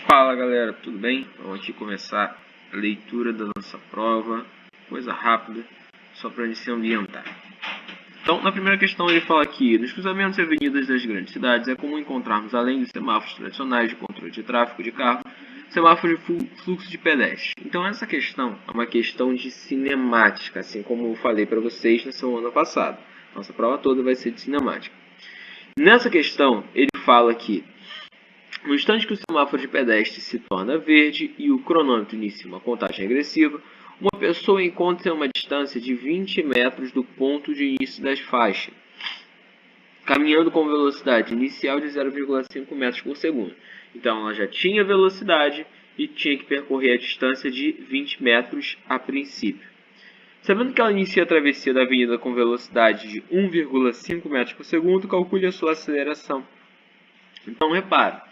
Fala galera, tudo bem? Vamos aqui começar a leitura da nossa prova, coisa rápida, só para a gente se ambientar. Então, na primeira questão ele fala que nos cruzamentos e avenidas das grandes cidades é comum encontrarmos, além dos semáforos tradicionais de controle de tráfego de carro, semáforos de fluxo de pedestres. Então essa questão é uma questão de cinemática, assim como eu falei para vocês na semana passada. Nossa prova toda vai ser de cinemática. Nessa questão ele fala que no instante que o semáforo de pedestre se torna verde e o cronômetro inicia uma contagem regressiva, uma pessoa encontra-se a uma distância de 20 metros do ponto de início das faixas, caminhando com velocidade inicial de 0,5 metros por segundo. Então ela já tinha velocidade e tinha que percorrer a distância de 20 metros a princípio. Sabendo que ela inicia a travessia da avenida com velocidade de 1,5 metros por segundo, calcule a sua aceleração. Então repare,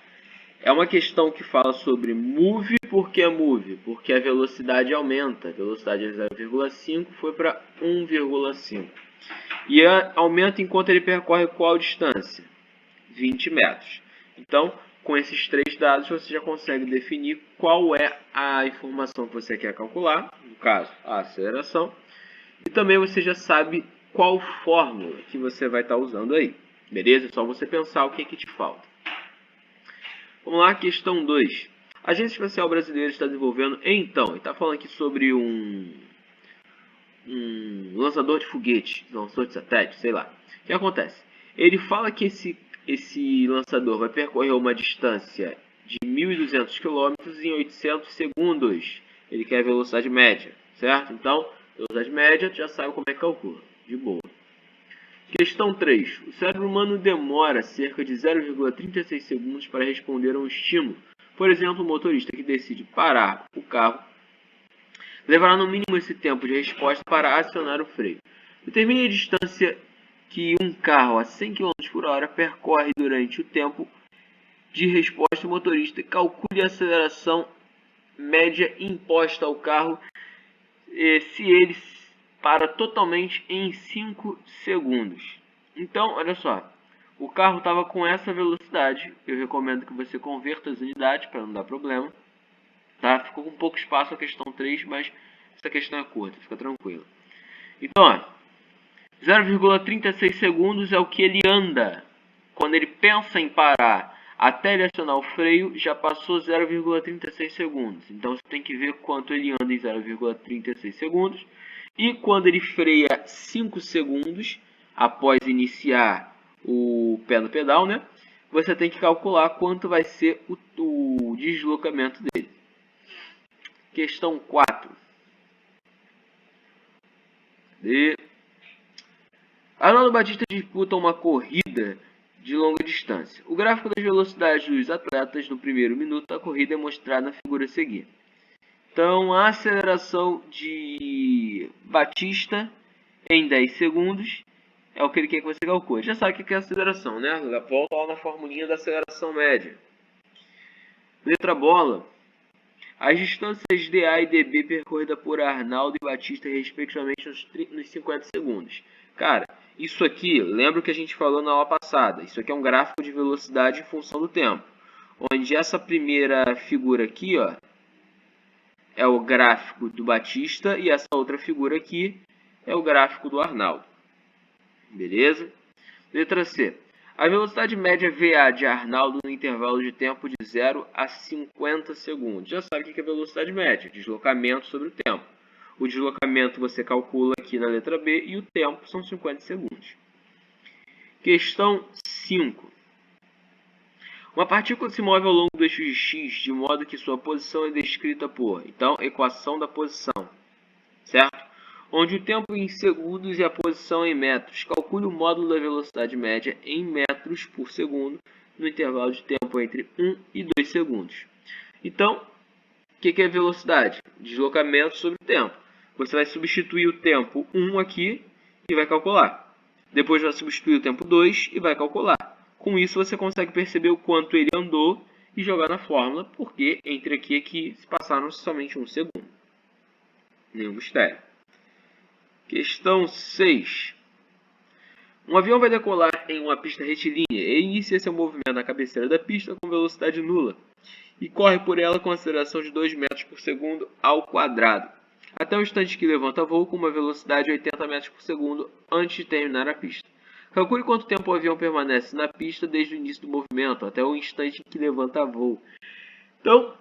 é uma questão que fala sobre move. Por que move? Porque a velocidade aumenta. A velocidade de 0,5 foi para 1,5. E aumenta enquanto ele percorre qual distância? 20 metros. Então, com esses três dados, você já consegue definir qual é a informação que você quer calcular, no caso, a aceleração. E também você já sabe qual fórmula que você vai estar usando aí. Beleza? É só você pensar o que te falta. Vamos lá, questão 2. A Agência Espacial Brasileira está desenvolvendo, então, está falando aqui sobre um lançador de foguete, lançador de satélite, sei lá. O que acontece? Ele fala que esse lançador vai percorrer uma distância de 1.200 km em 800 segundos. Ele quer a velocidade média, certo? Então, velocidade média, já sabe como é que calcula. De boa. Questão 3. O cérebro humano demora cerca de 0,36 segundos para responder a um estímulo. Por exemplo, o motorista que decide parar o carro levará no mínimo esse tempo de resposta para acionar o freio. Determine a distância que um carro a 100 km por hora percorre durante o tempo de resposta do motorista. Calcule a aceleração média imposta ao carro se ele para totalmente em 5 segundos. Então, olha só, o carro estava com essa velocidade. Eu recomendo que você converta as unidades para não dar problema. Tá? Ficou com pouco espaço a questão 3, mas essa questão é curta, fica tranquilo. Então, 0,36 segundos é o que ele anda. Quando ele pensa em parar até ele acionar o freio, já passou 0,36 segundos. Então você tem que ver quanto ele anda em 0,36 segundos. E quando ele freia 5 segundos após iniciar o pé no pedal, né? Você tem que calcular quanto vai ser o deslocamento dele. Questão 4. Arnaldo Batista disputa uma corrida de longa distância. O gráfico das velocidades dos atletas no primeiro minuto da corrida é mostrado na figura a seguir. Então, a aceleração de Batista em 10 segundos é o que ele quer que você calcule. Já sabe o que é aceleração, né? Volta lá na formulinha da aceleração média. Letra bola. As distâncias DA e DB percorridas por Arnaldo e Batista, respectivamente, nos 50 segundos. Cara, isso aqui, lembra o que a gente falou na aula passada. Isso aqui é um gráfico de velocidade em função do tempo. Onde essa primeira figura aqui, ó, é o gráfico do Batista e essa outra figura aqui é o gráfico do Arnaldo. Beleza? Letra C. A velocidade média VA de Arnaldo no intervalo de tempo de 0 a 50 segundos. Já sabe o que é velocidade média, deslocamento sobre o tempo. O deslocamento você calcula aqui na letra B e o tempo são 50 segundos. Questão 5. Uma partícula se move ao longo do eixo de x de modo que sua posição é descrita por, então, equação da posição, certo? Onde o tempo em segundos e a posição em metros. Calcule o módulo da velocidade média em metros por segundo no intervalo de tempo entre 1 e 2 segundos. Então, o que é velocidade? Deslocamento sobre o tempo. Você vai substituir o tempo 1 aqui e vai calcular. Depois vai substituir o tempo 2 e vai calcular. Com isso você consegue perceber o quanto ele andou e jogar na fórmula, porque entre aqui e aqui se passaram somente 1 segundo. Nenhum mistério. Questão 6. Um avião vai decolar em uma pista retilínea e inicia seu movimento na cabeceira da pista com velocidade nula. e corre por ela com aceleração de 2 metros por segundo ao quadrado, até o instante que levanta voo com uma velocidade de 80 metros por segundo antes de terminar a pista. Calcule quanto tempo o avião permanece na pista desde o início do movimento até o instante em que levanta voo. Então,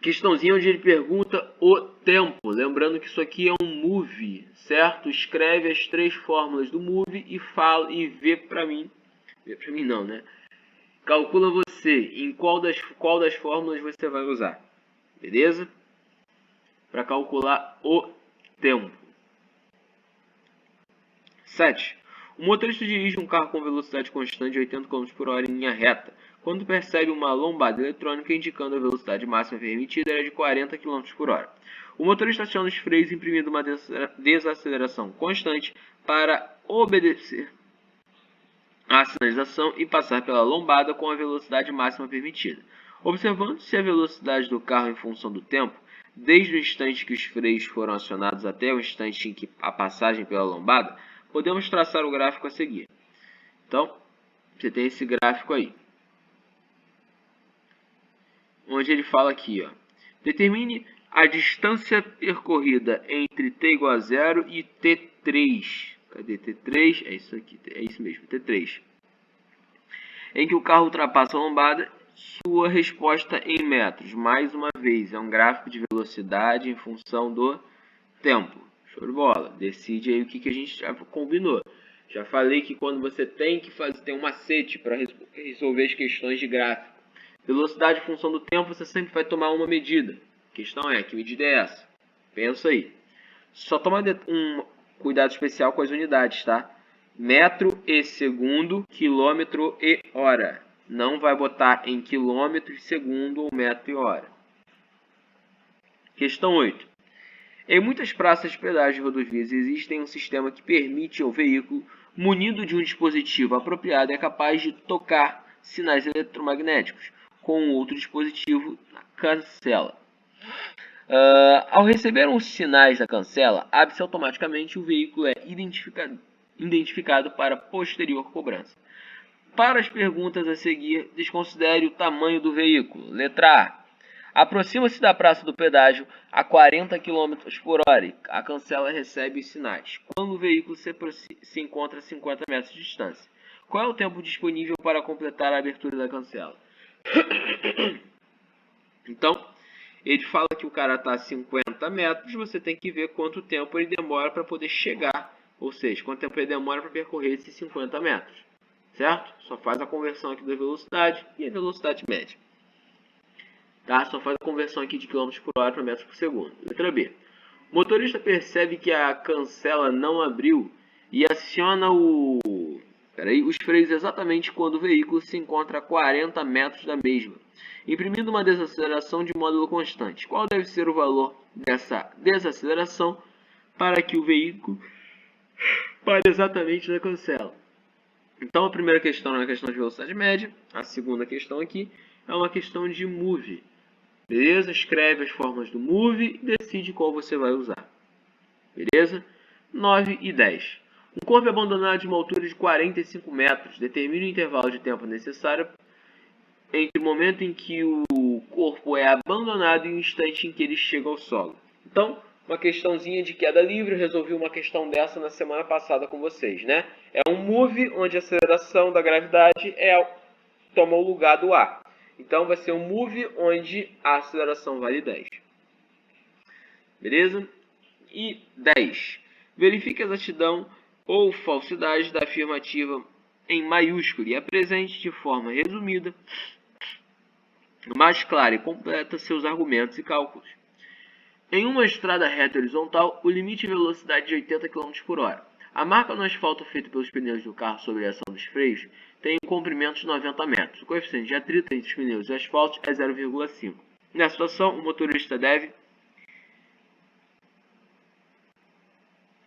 questãozinha onde ele pergunta o tempo. Lembrando que isso aqui é um move, certo? Escreve as 3 fórmulas do move e fala e vê para mim. Vê para mim não, né? Calcula você em qual das fórmulas você vai usar. Beleza? Para calcular o tempo. 7. O motorista dirige um carro com velocidade constante de 80 km por hora em linha reta, quando percebe uma lombada eletrônica indicando a velocidade máxima permitida era de 40 km por hora. O motorista aciona os freios imprimindo uma desaceleração constante para obedecer à sinalização e passar pela lombada com a velocidade máxima permitida. Observando-se a velocidade do carro em função do tempo, desde o instante que os freios foram acionados até o instante em que a passagem pela lombada, podemos traçar o gráfico a seguir. Então, você tem esse gráfico aí, onde ele fala aqui, ó, determine a distância percorrida entre t igual a 0 e t3. Cadê t3? É isso aqui, é isso mesmo, t3. Em que o carro ultrapassa a lombada, sua resposta em metros. Mais uma vez, é um gráfico de velocidade em função do tempo. Show de bola. Decide aí o que a gente já combinou. Já falei que quando você tem um macete para resolver as questões de gráfico. Velocidade em função do tempo, você sempre vai tomar uma medida. A questão é, que medida é essa? Pensa aí. Só toma um cuidado especial com as unidades, tá? Metro e segundo, quilômetro e hora. Não vai botar em quilômetro e segundo ou metro e hora. Questão 8. Em muitas praças de pedágio de rodovias existe um sistema que permite ao veículo, munido de um dispositivo apropriado, é capaz de tocar sinais eletromagnéticos com outro dispositivo na cancela. Ao receber os sinais da cancela, abre-se automaticamente, o veículo é identificado para posterior cobrança. Para as perguntas a seguir, desconsidere o tamanho do veículo. Letra A. Aproxima-se da praça do pedágio a 40 km por hora e a cancela recebe os sinais, quando o veículo se encontra a 50 metros de distância. Qual é o tempo disponível para completar a abertura da cancela? Então, ele fala que o cara está a 50 metros, você tem que ver quanto tempo ele demora para poder chegar, ou seja, quanto tempo ele demora para percorrer esses 50 metros, certo? Só faz a conversão aqui da velocidade e a velocidade média. Tá? Só faz a conversão aqui de km por hora para metros por segundo. Letra B. O motorista percebe que a cancela não abriu e aciona os freios exatamente quando o veículo se encontra a 40 metros da mesma, imprimindo uma desaceleração de módulo constante. Qual deve ser o valor dessa desaceleração para que o veículo pare exatamente na cancela? Então, a primeira questão é uma questão de velocidade média. A segunda questão aqui é uma questão de move. Beleza? Escreve as formas do move e decide qual você vai usar. Beleza? 9 e 10. Um corpo é abandonado de uma altura de 45 metros. Determine o intervalo de tempo necessário entre o momento em que o corpo é abandonado e o instante em que ele chega ao solo. Então, uma questãozinha de queda livre. Eu resolvi uma questão dessa na semana passada com vocês, né? É um move onde a aceleração da gravidade toma o lugar do ar. Então, vai ser um move onde a aceleração vale 10. Beleza? E 10. Verifique a exatidão ou falsidade da afirmativa em maiúsculo e apresente de forma resumida, mais clara e completa seus argumentos e cálculos. Em uma estrada reta horizontal, o limite de velocidade é de 80 km por hora. A marca no asfalto feita pelos pneus do carro sob a ação dos freios tem um comprimento de 90 metros. O coeficiente de atrito entre os pneus e o asfalto é 0,5. Nessa situação, o motorista deve...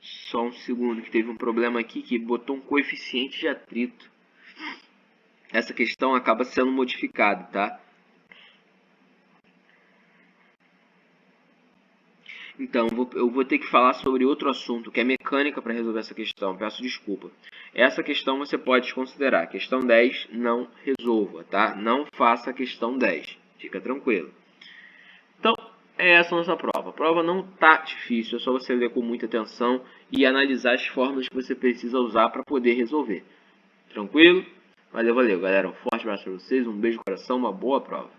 Só um segundo, que teve um problema aqui que botou um coeficiente de atrito. Essa questão acaba sendo modificada, tá? Então, eu vou ter que falar sobre outro assunto, que é mecânica, para resolver essa questão. Peço desculpa. Essa questão você pode considerar. Questão 10, não resolva, tá? Não faça a questão 10. Fica tranquilo. Então, é essa a nossa prova. A prova não tá difícil, é só você ler com muita atenção e analisar as fórmulas que você precisa usar para poder resolver. Tranquilo? Valeu, galera. Um forte abraço para vocês, um beijo no coração, uma boa prova.